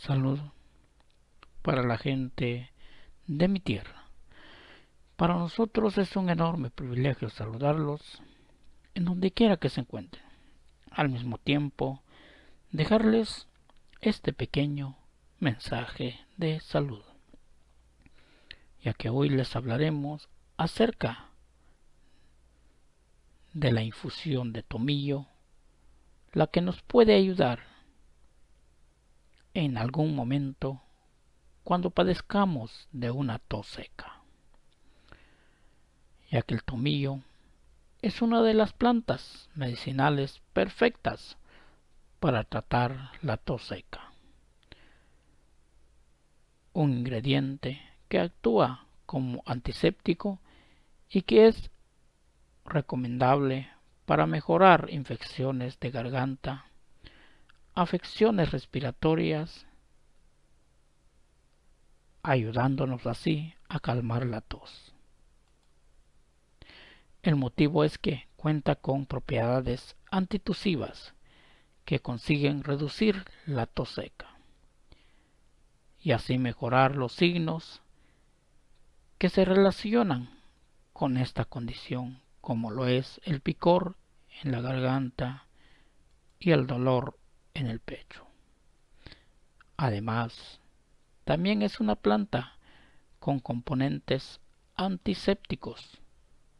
Salud para la gente de mi tierra. Para nosotros es un enorme privilegio saludarlos en donde quiera que se encuentren. Al mismo tiempo, dejarles este pequeño mensaje de salud, ya que hoy les hablaremos acerca de la infusión de tomillo, la que nos puede ayudar en algún momento cuando padezcamos de una tos seca, ya que el tomillo es una de las plantas medicinales perfectas para tratar la tos seca. Un ingrediente que actúa como antiséptico y que es recomendable para mejorar infecciones de garganta, afecciones respiratorias, ayudándonos así a calmar la tos. El motivo es que cuenta con propiedades antitusivas que consiguen reducir la tos seca y así mejorar los signos que se relacionan con esta condición, como lo es el picor en la garganta y el dolor en el pecho. Además, también es una planta con componentes antisépticos,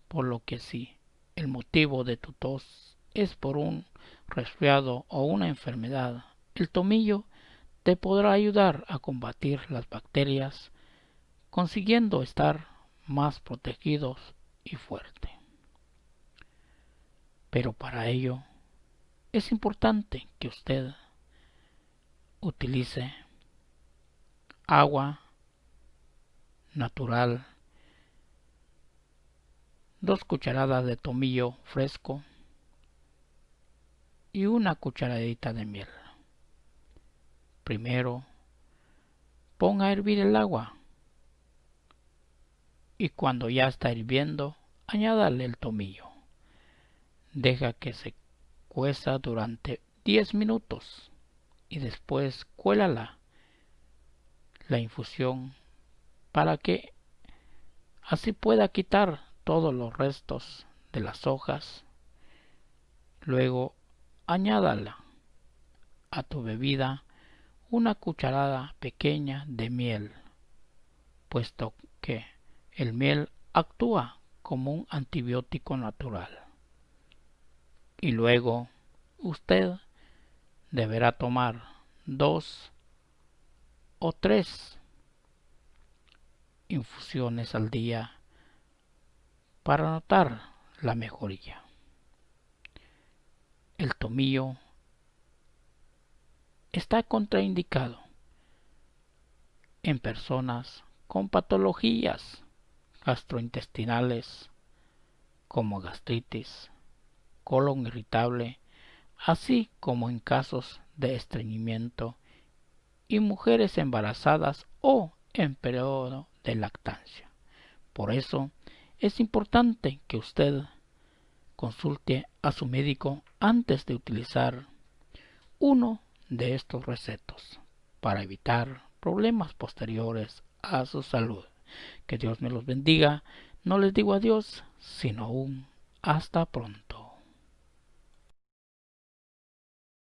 por lo que si el motivo de tu tos es por un resfriado o una enfermedad, el tomillo te podrá ayudar a combatir las bacterias, consiguiendo estar más protegidos y fuerte. Pero para ello es importante que usted utilice agua natural, 2 cucharadas de tomillo fresco y una cucharadita de miel. Primero, ponga a hervir el agua y cuando ya está hirviendo, añádale el tomillo. Deja que se cueza durante 10 minutos y después cuélala la infusión para que así pueda quitar todos los restos de las hojas. Luego añádala a tu bebida una cucharada pequeña de miel, puesto que el miel actúa como un antibiótico natural. Y luego usted deberá tomar 2 o 3 infusiones al día para notar la mejoría. El tomillo está contraindicado en personas con patologías gastrointestinales como gastritis, colon irritable, así como en casos de estreñimiento y mujeres embarazadas o en periodo de lactancia. Por eso es importante que usted consulte a su médico antes de utilizar uno de estos recetos para evitar problemas posteriores a su salud. Que Dios me los bendiga. No les digo adiós, sino un hasta pronto.